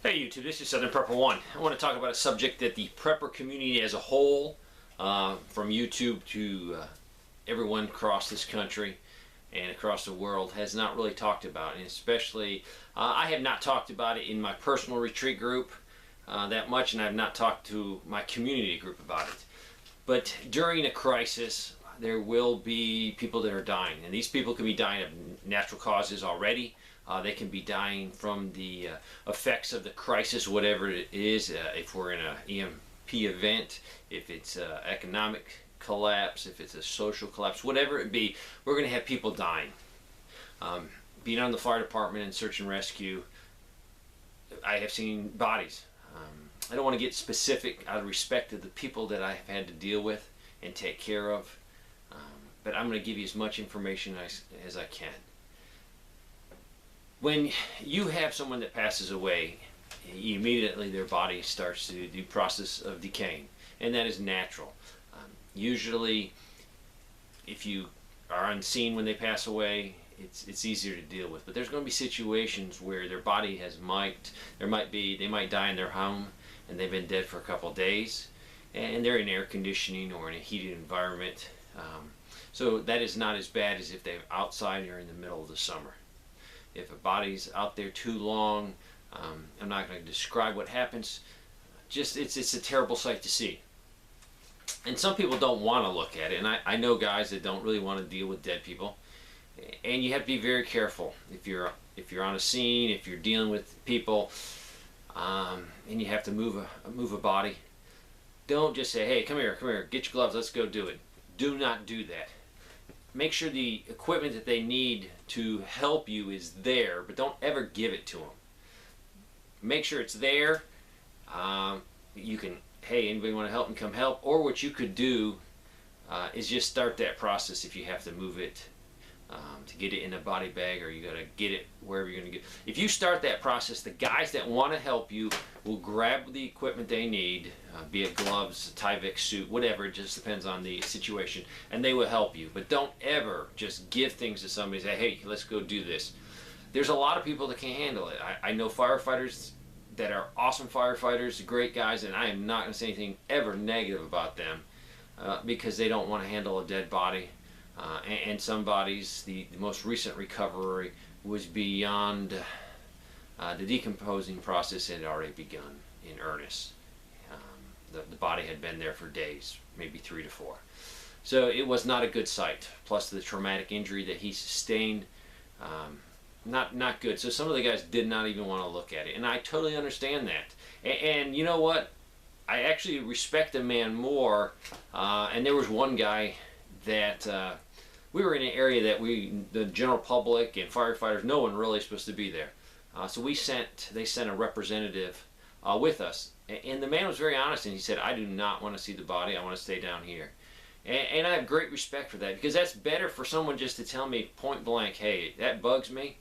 Hey YouTube, this is Southern Prepper 1. I want to talk about a subject that the prepper community as a whole, from YouTube to everyone across this country and across the world, has not really talked about. And especially, I have not talked about it in my personal retreat group that much, and I have not talked to my community group about it. But during a crisis, there will be people that are dying, and these people can be dying of natural causes already. They can be dying from the effects of the crisis, whatever it is. If we're in an EMP event, if it's economic collapse, if it's a social collapse, whatever it be, we're going to have people dying. Being on the fire department and search and rescue, I have seen bodies. I don't want to get specific out of respect to the people that I've had to deal with and take care of, but I'm going to give you as much information as I can. When you have someone that passes away, immediately their body starts to do process of decaying, and that is natural. Usually, if you are unseen when they pass away, it's easier to deal with. But there's going to be situations where their body they might die in their home, and they've been dead for a couple of days, and they're in air conditioning or in a heated environment. So that is not as bad as if they're outside or in the middle of the summer. If a body's out there too long, I'm not going to describe what happens. Just it's a terrible sight to see. And some people don't want to look at it. And I know guys that don't really want to deal with dead people. And you have to be very careful if you're on a scene, if you're dealing with people, and you have to move a body. Don't just say, "Hey, come here, get your gloves, let's go do it." Do not do that. Make sure the equipment that they need to help you is there, but don't ever give it to them. Make sure it's there. You can, hey, anybody want to help, and come help. Or what you could do is just start that process if you have to move it to get it in a body bag, or you got to get it wherever you're going to get. If you start that process, the guys that want to help you will grab the equipment they need, be it gloves, a Tyvek suit, whatever. It just depends on the situation, and they will help you. But don't ever just give things to somebody and say, "Hey, let's go do this." There's a lot of people that can handle it. I know firefighters that are awesome firefighters, great guys, and I am not going to say anything ever negative about them because they don't want to handle a dead body. And some bodies, the most recent recovery was beyond the decomposing process had already begun in earnest. The body had been there for days, maybe 3 to 4. So it was not a good sight. Plus the traumatic injury that he sustained, not good. So some of the guys did not even want to look at it, and I totally understand that. And you know what? I actually respect a man more. And there was one guy that we were in an area that the general public and firefighters, no one really supposed to be there. So they sent a representative with us, and the man was very honest, and he said, "I do not want to see the body. I want to stay down here." And I have great respect for that, because that's better for someone just to tell me point blank, "Hey, that bugs me,"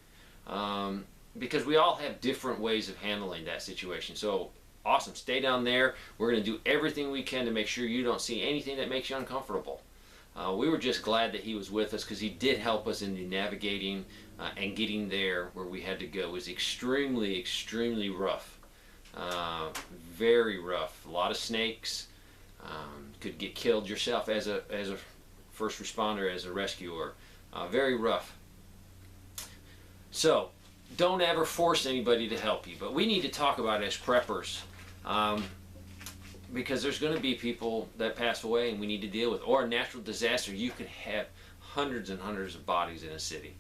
because we all have different ways of handling that situation. So awesome, stay down there. We're going to do everything we can to make sure you don't see anything that makes you uncomfortable. We were just glad that he was with us, because he did help us in the navigating and getting there where we had to go. It was extremely, extremely rough. Very rough. A lot of snakes. Could get killed yourself as a first responder, as a rescuer. Very rough. So don't ever force anybody to help you. But we need to talk about it as preppers. Because there's going to be people that pass away and we need to deal with. Or a natural disaster. You could have hundreds and hundreds of bodies in a city.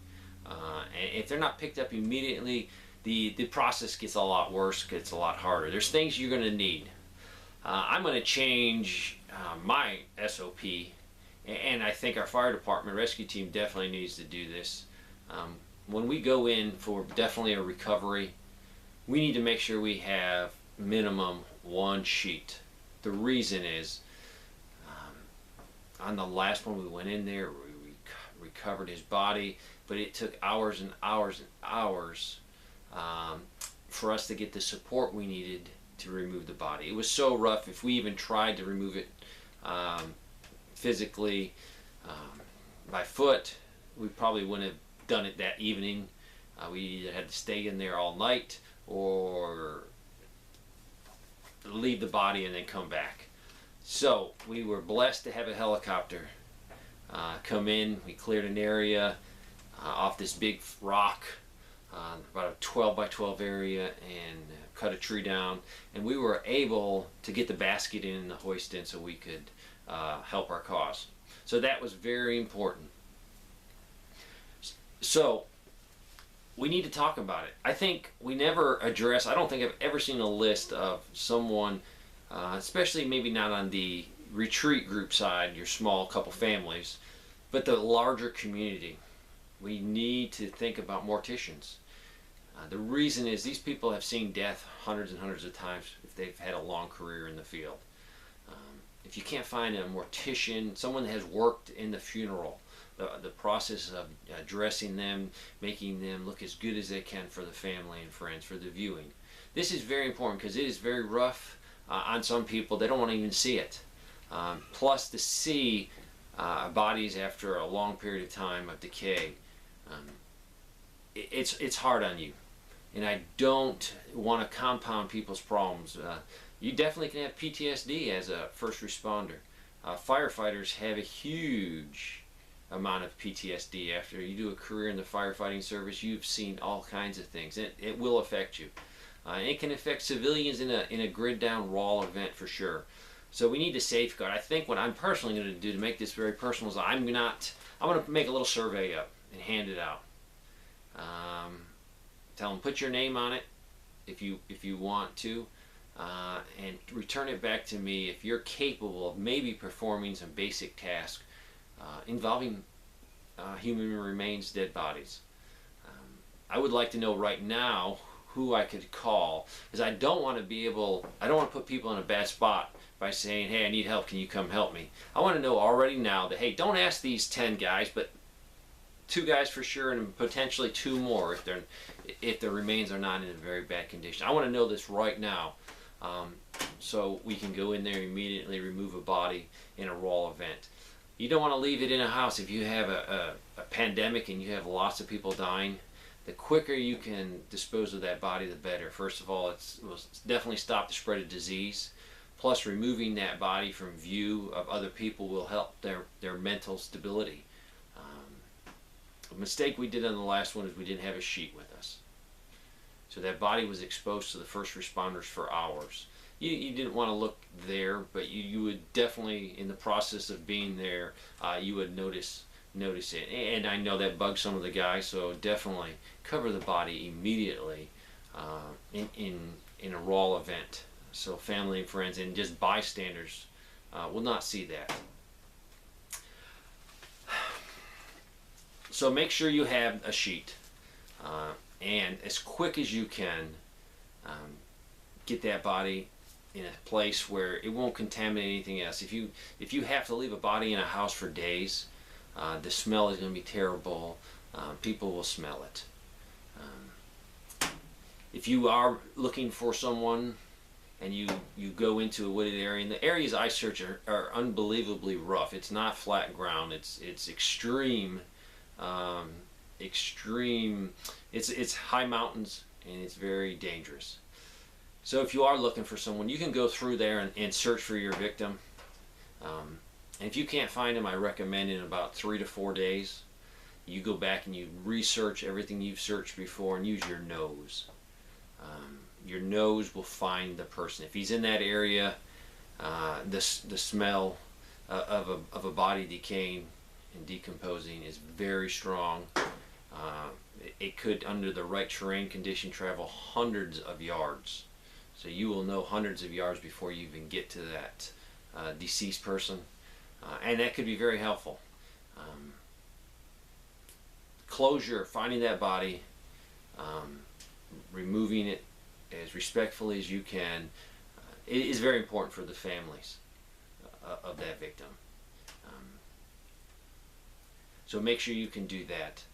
And if they're not picked up immediately, the process gets a lot worse, gets a lot harder. There's things you're going to need. I'm going to change my SOP, and I think our fire department rescue team definitely needs to do this. When we go in for definitely a recovery, we need to make sure we have minimum 1 sheet. The reason is, on the last one we went in there, we recovered his body, but it took hours and hours and hours for us to get the support we needed to remove the body. It was so rough. If we even tried to remove it physically by foot, we probably wouldn't have done it that evening. We either had to stay in there all night or leave the body and then come back. So we were blessed to have a helicopter come in. We cleared an area off this big rock, about a 12 by 12 area, and cut a tree down, and we were able to get the basket in and the hoist in so we could help our cause. So that was very important. So we need to talk about it. I think we never address, I don't think I've ever seen a list of someone, especially maybe not on the retreat group side, your small couple families, but the larger community. We need to think about morticians. The reason is these people have seen death hundreds and hundreds of times if they've had a long career in the field. If you can't find a mortician, someone that has worked in the funeral, the process of dressing them, making them look as good as they can for the family and friends, for the viewing. This is very important because it is very rough on some people. They don't want to even see it. Plus, to see bodies after a long period of time of decay, it's hard on you. And I don't want to compound people's problems. You definitely can have PTSD as a first responder. Firefighters have a huge amount of PTSD. After you do a career in the firefighting service, you've seen all kinds of things. It will affect you. It can affect civilians in a grid down WROL event for sure. So we need to safeguard. I think what I'm personally going to do to make this very personal is I'm going to make a little survey up and hand it out. Tell them put your name on it if you want to, and return it back to me if you're capable of maybe performing some basic tasks involving human remains, dead bodies. I would like to know right now who I could call, because I don't want to put people in a bad spot by saying, hey, I need help, can you come help me? I want to know already now that, hey, don't ask these 10 guys, but 2 guys for sure, and potentially 2 more if the remains are not in a very bad condition. I want to know this right now, so we can go in there and immediately remove a body in a WROL event. You don't want to leave it in a house. If you have a pandemic and you have lots of people dying, the quicker you can dispose of that body, the better. First of all, it will definitely stop the spread of disease. Plus, removing that body from view of other people will help their mental stability. A mistake we did on the last one is we didn't have a sheet with us. So that body was exposed to the first responders for hours. You didn't want to look there, but you would definitely, in the process of being there, you would notice it. And I know that bugs some of the guys, so definitely cover the body immediately in a WROL event. So family and friends and just bystanders will not see that. So make sure you have a sheet, and as quick as you can, get that body in a place where it won't contaminate anything else. If you have to leave a body in a house for days, the smell is going to be terrible. People will smell it. If you are looking for someone and you go into a wooded area, and the areas I search are unbelievably rough. It's not flat ground. It's extreme. It's high mountains, and it's very dangerous. So if you are looking for someone, you can go through there and search for your victim. And if you can't find them, I recommend in about 3 to 4 days, you go back and you research everything you've searched before and use your nose. Your nose will find the person. If he's in that area, the smell of a body decaying and decomposing is very strong. It could, under the right terrain condition, travel hundreds of yards. So you will know hundreds of yards before you even get to that deceased person. And that could be very helpful. Closure, finding that body, removing it as respectfully as you can, it is very important for the families of that victim. So make sure you can do that.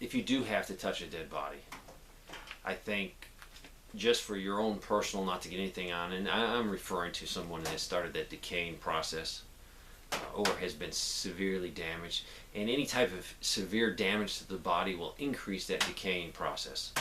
If you do have to touch a dead body, I think just for your own personal, not to get anything on, and I'm referring to someone that has started that decaying process or has been severely damaged, and any type of severe damage to the body will increase that decaying process.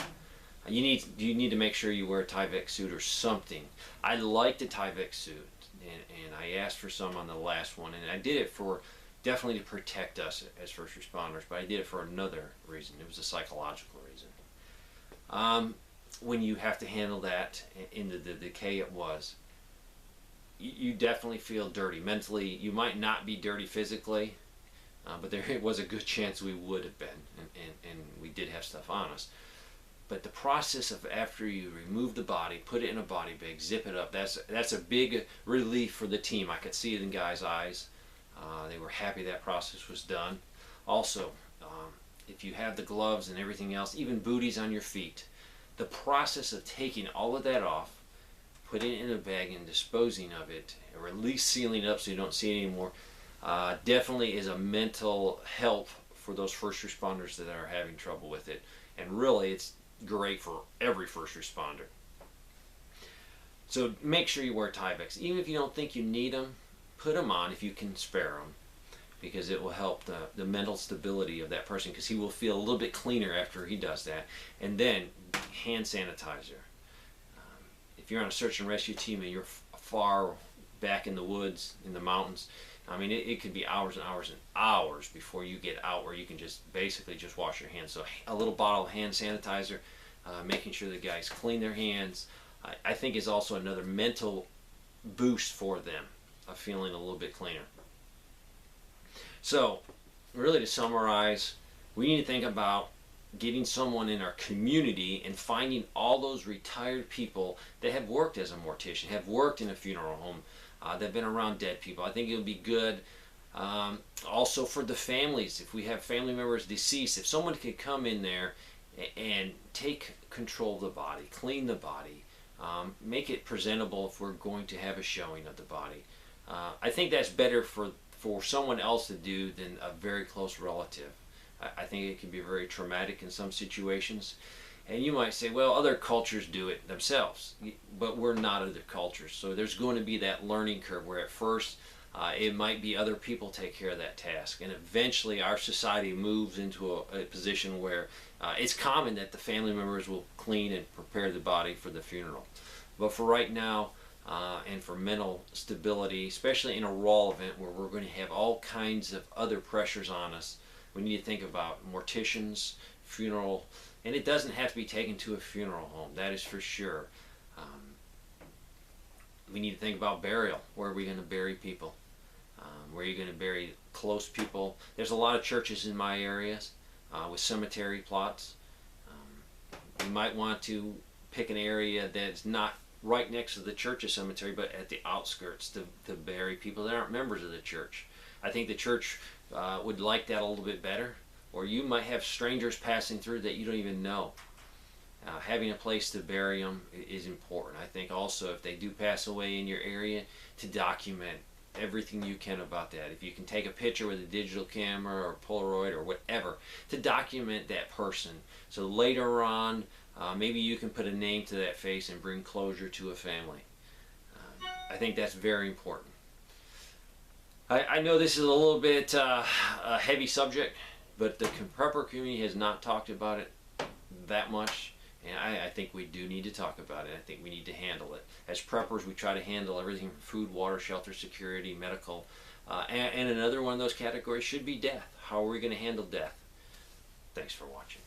You need to make sure you wear a Tyvek suit or something. I like the Tyvek suit, and I asked for some on the last one, and I did it for definitely to protect us as first responders, but I did it for another reason. It was a psychological reason. When you have to handle that in the decay it was, you definitely feel dirty mentally. You might not be dirty physically, but there was a good chance we would have been, and we did have stuff on us. But the process of after you remove the body, put it in a body bag, zip it up, that's a big relief for the team. I could see it in guys' eyes. They were happy that process was done. Also, if you have the gloves and everything else, even booties on your feet, the process of taking all of that off, putting it in a bag and disposing of it, or at least sealing it up so you don't see it anymore, definitely is a mental help for those first responders that are having trouble with it. And really, it's great for every first responder. So make sure you wear Tyveks. Even if you don't think you need them, put them on if you can spare them, because it will help the mental stability of that person, because he will feel a little bit cleaner after he does that. And then hand sanitizer. If you're on a search and rescue team and you're far back in the woods, in the mountains, I mean, it could be hours and hours and hours before you get out where you can just basically just wash your hands. So a little bottle of hand sanitizer, making sure the guys clean their hands, I think is also another mental boost for them of feeling a little bit cleaner. So really, to summarize, we need to think about getting someone in our community and finding all those retired people that have worked as a mortician, have worked in a funeral home, that have been around dead people. I think it would be good also for the families. If we have family members deceased, if someone could come in there and take control of the body, clean the body, make it presentable if we're going to have a showing of the body. I think that's better for someone else to do than a very close relative. I think it can be very traumatic in some situations. And you might say, well, other cultures do it themselves, but we're not other cultures. So there's going to be that learning curve where at first it might be other people take care of that task. And eventually our society moves into a position where it's common that the family members will clean and prepare the body for the funeral. But for right now, and for mental stability, especially in a WROL event where we're going to have all kinds of other pressures on us, we need to think about morticians, funeral, and it doesn't have to be taken to a funeral home, that is for sure. We need to think about burial. Where are we going to bury people? Where are you going to bury close people? There's a lot of churches in my areas with cemetery plots. You might want to pick an area that's not right next to the church's cemetery, but at the outskirts to bury people that aren't members of the church. I think the church would like that a little bit better. Or you might have strangers passing through that you don't even know. Having a place to bury them is important. I think also if they do pass away in your area, to document everything you can about that. If you can take a picture with a digital camera or Polaroid or whatever, to document that person. So later on, maybe you can put a name to that face and bring closure to a family. I think that's very important. I know this is a little bit a heavy subject, but the prepper community has not talked about it that much, and I think we do need to talk about it. I think we need to handle it. As preppers, we try to handle everything from food, water, shelter, security, medical, and another one of those categories should be death. How are we going to handle death? Thanks for watching.